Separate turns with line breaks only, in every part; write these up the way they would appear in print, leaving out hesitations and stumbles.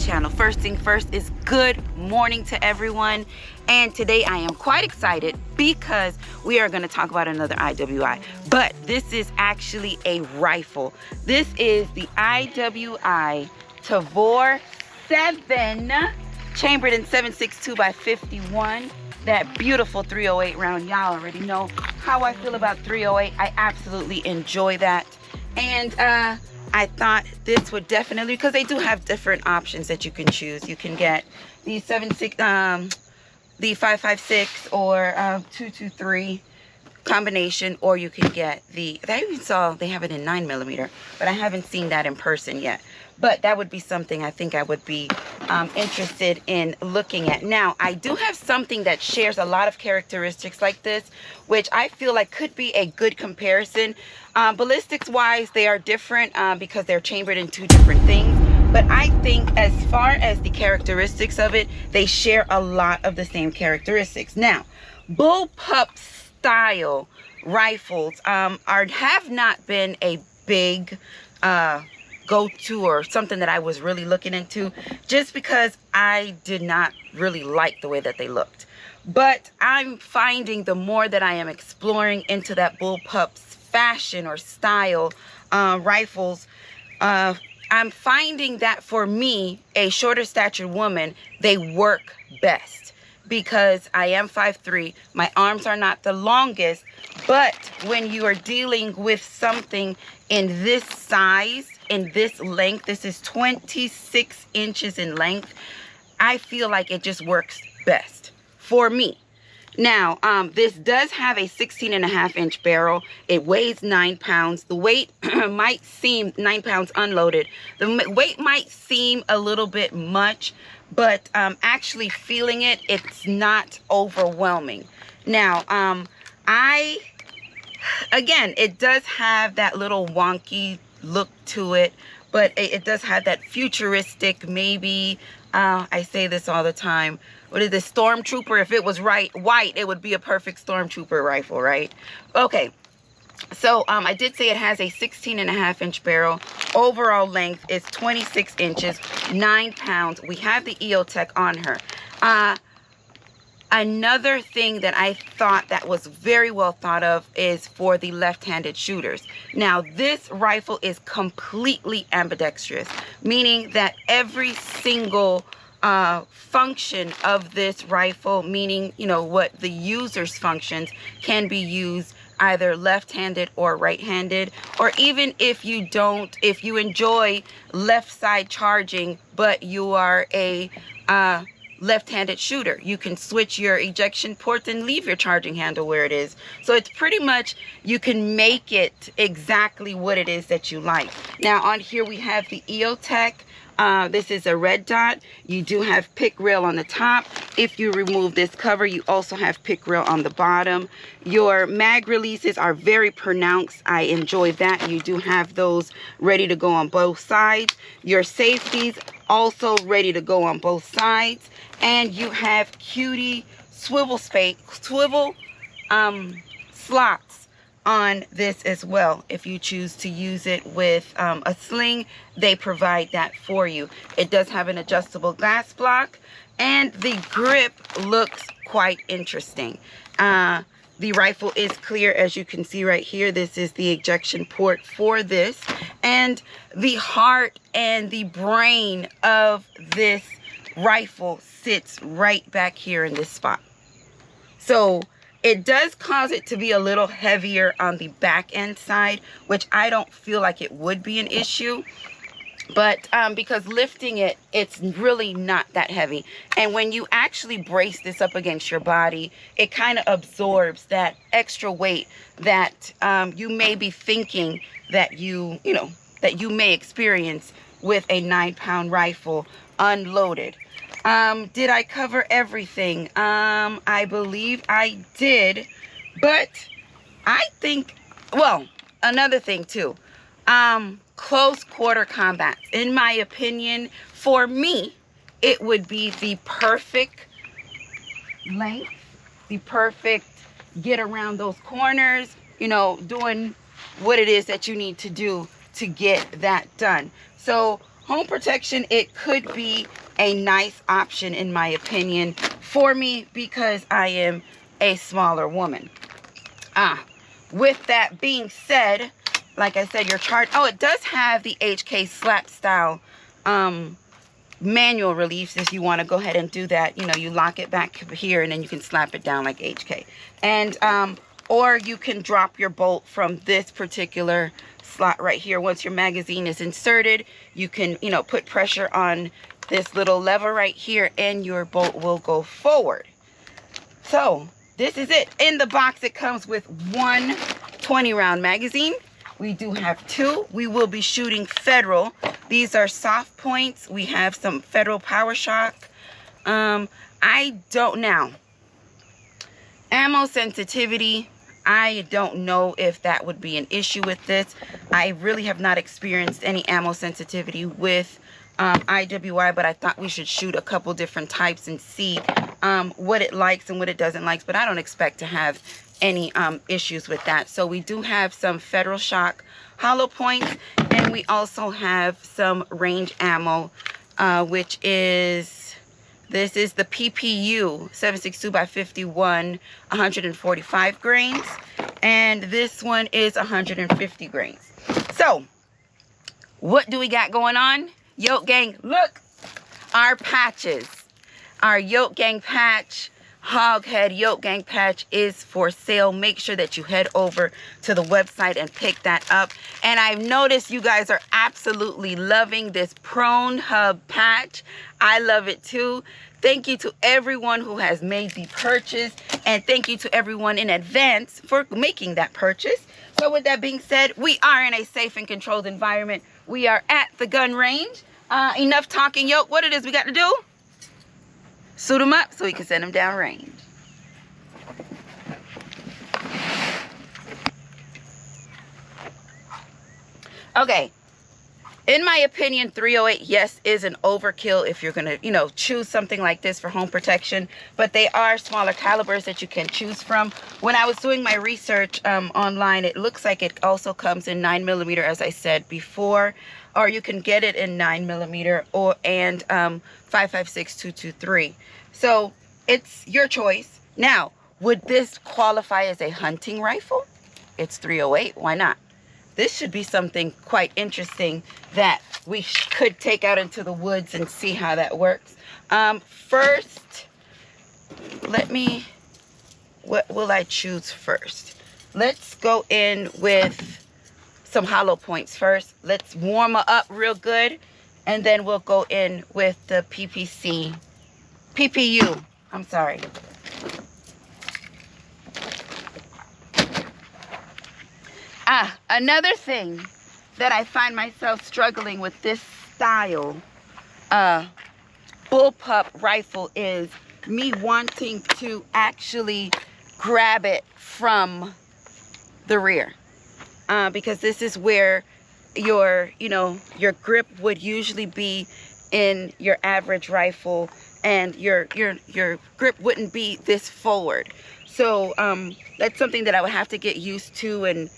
channel. First thing first is good morning to everyone, and today I am quite excited because we are going to talk about another IWI, but this is actually a rifle. This is the IWI Tavor 7 chambered in 7.62 by 51. That beautiful 308 round. Y'all already know how I feel about 308. I absolutely enjoy that. And I thought this would definitely, because they do have different options that you can choose. You can get the 7.6, the 5.56 or 2.23 combination, or you can get the, I even saw they have it in 9mm, but I haven't seen that in person yet. But that would be something I think I would be interested in looking at. Now, I do have something that shares a lot of characteristics like this, which I feel like could be a good comparison. Ballistics wise, they are different because they're chambered in two different things. But I think as far as the characteristics of it, they share a lot of the same characteristics. Now, bullpup style rifles have not been a big go-to or something that I was really looking into, just because I did not really like the way that they looked. But I'm finding the more that I am exploring into that bullpup fashion or style rifles, I'm finding that for me, a shorter statured woman, they work best. Because I am 5'3", my arms are not the longest, but when you are dealing with something in this size, in this length, this is 26 inches in length, I feel like it just works best for me. Now, this does have a 16.5-inch barrel. It weighs 9 pounds. The weight might seem 9 pounds unloaded. The weight might seem a little bit much, but actually feeling it, it's not overwhelming. Now, again, it does have that little wonky look to it, but it does have that futuristic, maybe, I say this all the time, what is this, stormtrooper? If it was white, it would be a perfect stormtrooper rifle, right? Okay, so I did say it has a 16.5-inch barrel. Overall length is 26 inches, 9 pounds. We have the EOTech on her. Another thing that I thought that was very well thought of is for the left-handed shooters. Now, this rifle is completely ambidextrous, meaning that every single function of this rifle, meaning, you know, what the user's functions, can be used either left-handed or right-handed, or even if you enjoy left side charging, but you are a left-handed shooter, you can switch your ejection port and leave your charging handle where it is. So it's pretty much, you can make it exactly what it is that you like. Now on here we have the EOTech. This is a red dot. You do have pick rail on the top. If you remove this cover, you also have pick rail on the bottom. Your mag releases are very pronounced. I enjoy that. You do have those ready to go on both sides. Your safeties also ready to go on both sides. And you have cutie swivel slots on this as well. If you choose to use it with a sling, they provide that for you. It does have an adjustable glass block, and the grip looks quite interesting. The rifle is clear, as you can see right here. This is the ejection port for this, and the heart and the brain of this rifle sits right back here in this spot. So it does cause it to be a little heavier on the back end side, which I don't feel like it would be an issue. But because lifting it, it's really not that heavy. And when you actually brace this up against your body, it kind of absorbs that extra weight that you may be thinking that you may experience with a 9-pound rifle unloaded. Did I cover everything? I believe I did, but I think, well, another thing too, close quarter combat, in my opinion, for me, it would be the perfect length, the perfect get around those corners, you know, doing what it is that you need to do to get that done. So home protection, it could be a nice option in my opinion for me because I am a smaller woman. With that being said, like I said, your chart, oh, it does have the HK slap style manual reliefs if you want to go ahead and do that. You know, you lock it back here and then you can slap it down like HK. And or you can drop your bolt from this particular slot right here. Once your magazine is inserted, you can, you know, put pressure on this little lever right here and your bolt will go forward. So this is it. In the box, it comes with one 20-round magazine. We do have two. We will be shooting Federal. These are soft points. We have some Federal Power Shock. I don't now. Ammo sensitivity, I don't know if that would be an issue with this. I really have not experienced any ammo sensitivity with IWI, but I thought we should shoot a couple different types and see what it likes and what it doesn't like, but I don't expect to have any issues with that. So we do have some Federal Shock hollow points, and we also have some range ammo, which is, this is the PPU 762x51, 145 grains, and this one is 150 grains. So what do we got going on? Yoke Gang, look, our patches. Our Yoke Gang patch, Hoghead Yoke Gang patch is for sale. Make sure that you head over to the website and pick that up. And I've noticed you guys are absolutely loving this prone hub patch. I love it too. Thank you to everyone who has made the purchase, and thank you to everyone in advance for making that purchase. So with that being said, we are in a safe and controlled environment. We are at the gun range. Enough talking, Yoke. What it is we got to do? Suit them up so we can send them down range. Okay. In my opinion, 308, yes, is an overkill if you're going to, you know, choose something like this for home protection. But they are smaller calibers that you can choose from. When I was doing my research online, it looks like it also comes in 9mm, as I said before. Or you can get it in 9mm or and 5.56-223. So it's your choice. Now, would this qualify as a hunting rifle? It's 308. Why not? This should be something quite interesting that we could take out into the woods and see how that works. First, what will I choose first? Let's go in with some hollow points first. Let's warm her up real good, and then we'll go in with the PPU. I'm sorry. Another thing that I find myself struggling with this style bullpup rifle is me wanting to actually grab it from the rear. Because this is where your grip would usually be in your average rifle, and your grip wouldn't be this forward. So that's something that I would have to get used to, and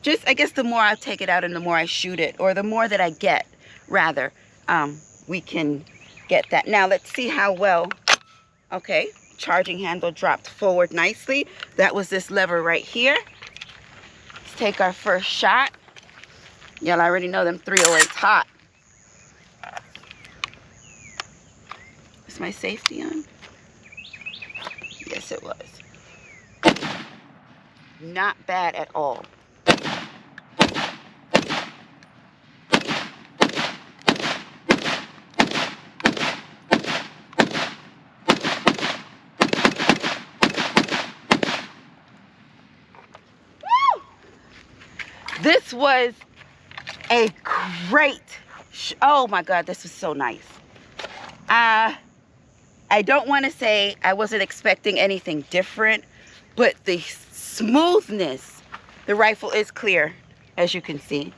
just, I guess, the more I take it out and the more I shoot it, or the more that I get, rather, we can get that. Now let's see how well. Okay, charging handle dropped forward nicely. That was this lever right here. Let's take our first shot. Y'all already know them 308's hot. Is my safety on? Yes, it was. Not bad at all. This was a great, oh my God, this was so nice. I don't want to say I wasn't expecting anything different, but the smoothness, the rifle is clear, as you can see.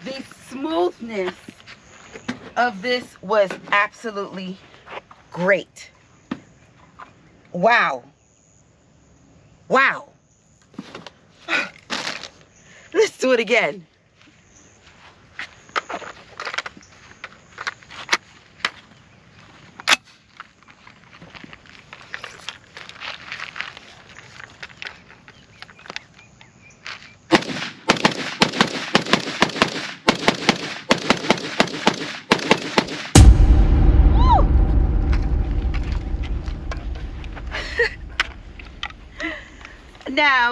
The smoothness of this was absolutely great. Wow. Wow. Let's do it again.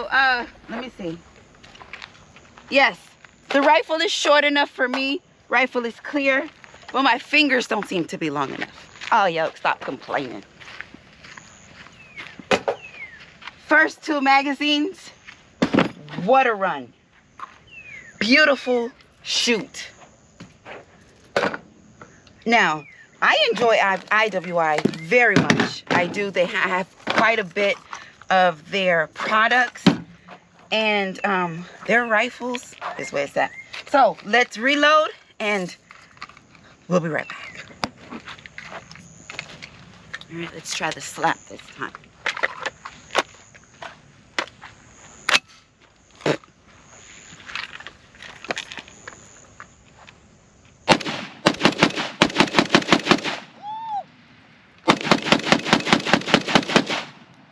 So, let me see. Yes, the rifle is short enough for me. Rifle is clear, but my fingers don't seem to be long enough. Oh, yo, stop complaining. First 2 magazines, what a run. Beautiful shoot. Now, I enjoy IWI very much. I do. They have quite a bit of their products, and their rifles is where it's at. So let's reload and we'll be right back. All right, let's try the slap this time.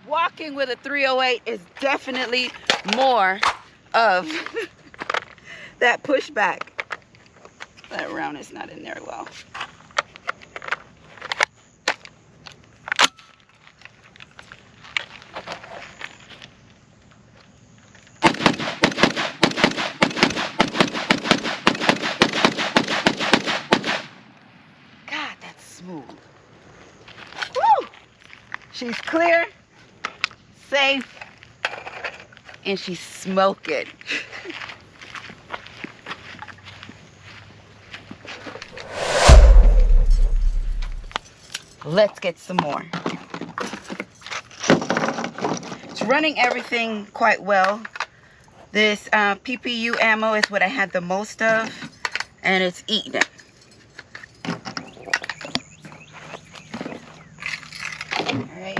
Walking with a 308 is definitely more of that pushback. That round is not in there well. God, that's smooth. Woo! She's clear, safe, and she's smoking. Let's get some more. It's running everything quite well. This PPU ammo is what I had the most of, and it's eating it. All right.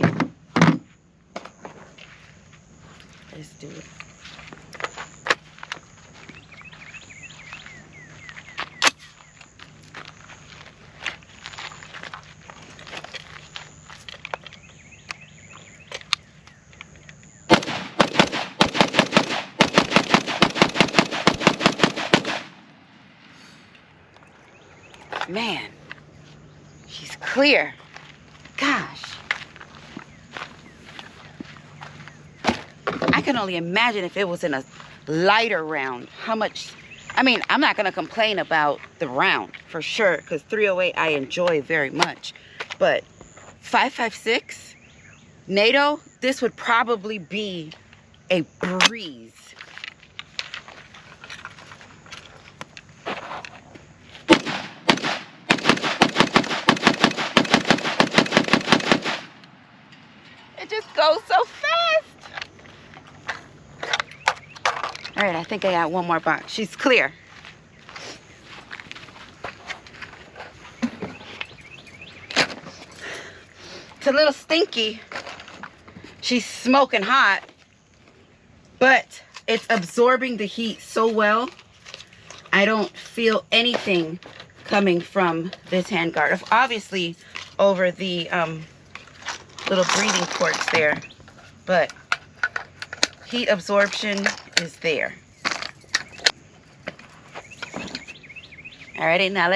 Let's do it. Man, she's clear. Gosh. I can only imagine if it was in a lighter round, how much. I mean, I'm not going to complain about the round for sure, because 308 I enjoy very much. But 5.56 NATO, this would probably be a breeze. Goes so fast. All right, I think I got one more box. She's clear. It's a little stinky. She's smoking hot, but it's absorbing the heat so well. I don't feel anything coming from this handguard. Obviously, over the little breathing ports there, but heat absorption is there. Alrighty, now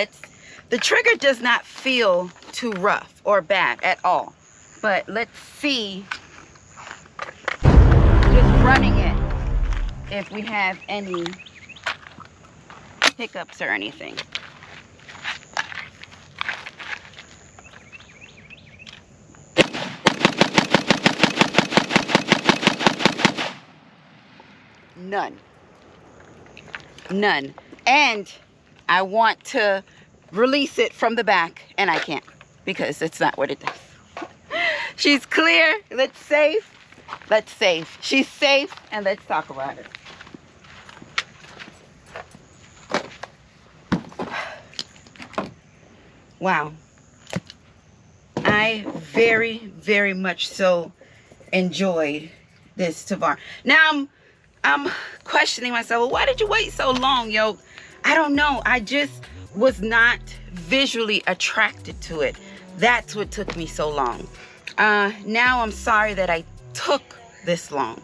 the trigger does not feel too rough or bad at all, but let's see, just running it, if we have any hiccups or anything. None. And I want to release it from the back, and I can't, because it's not what it does. She's clear. Let's save. She's safe, and let's talk about it. Wow. I very, very much so enjoyed this Tavor. Now I'm questioning myself, well, why did you wait so long, yo? I don't know. I just was not visually attracted to it. That's what took me so long. Now I'm sorry that I took this long.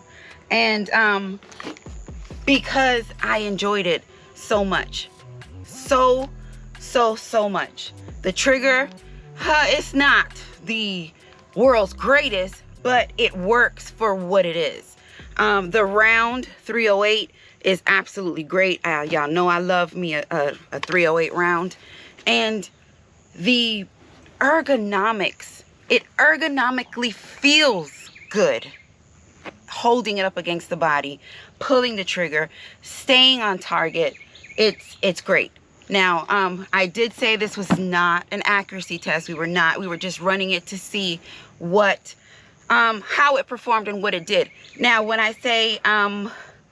And because I enjoyed it so much. So much. The trigger, it's not the world's greatest, but it works for what it is. The round 308 is absolutely great. Y'all know I love me a 308 round. And the ergonomics, it ergonomically feels good. Holding it up against the body, pulling the trigger, staying on target. It's great. Now, I did say this was not an accuracy test. We were just running it to see what, how it performed and what it did. Now, when I say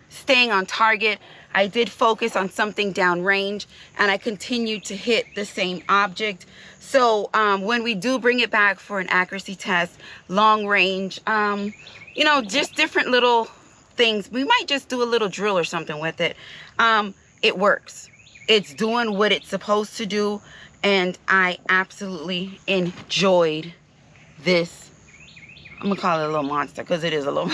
staying on target, I did focus on something downrange, and I continued to hit the same object. So when we do bring it back for an accuracy test, long range, you know, just different little things. We might just do a little drill or something with it. It works. It's doing what it's supposed to do, and I absolutely enjoyed this. I'm gonna call it a little monster because it is a little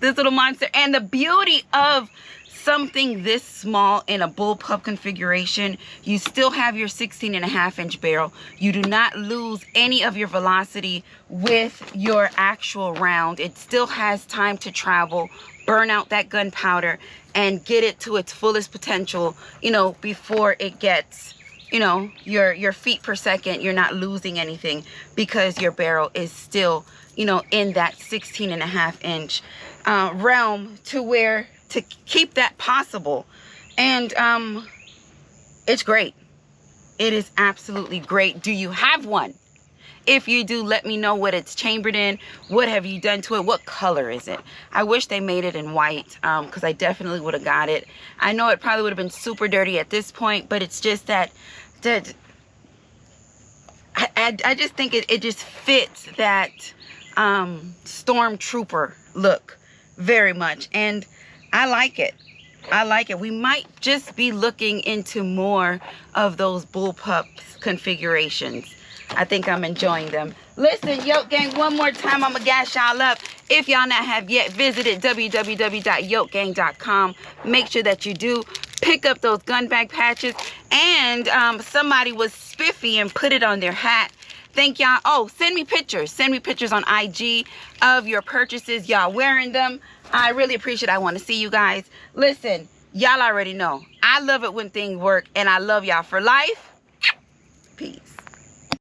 this little monster. And the beauty of something this small in a bullpup configuration, you still have your 16.5-inch barrel. You do not lose any of your velocity with your actual round. It still has time to travel, burn out that gunpowder, and get it to its fullest potential, you know, before it gets, you know, your feet per second. You're not losing anything because your barrel is still, you know, in that 16.5-inch realm to where to keep that possible. And it's great. It is absolutely great. Do you have one? If you do, let me know what it's chambered in. What have you done to it? What color is it? I wish they made it in white, because I definitely would have got it. I know it probably would have been super dirty at this point, but it's just that I just think it just fits that stormtrooper look very much. And I like it. I like it. We might just be looking into more of those bullpup configurations. I think I'm enjoying them. Listen, Yoke Gang, one more time, I'm gonna gas y'all up. If y'all not have yet visited www.yokegang.com, make sure that you do. Pick up those gun bag patches. And somebody was spiffy and put it on their hat. Thank y'all. Oh, send me pictures. Send me pictures on IG of your purchases, y'all wearing them. I really appreciate it. I want to see you guys. Listen, y'all already know. I love it when things work, and I love y'all for life. Peace.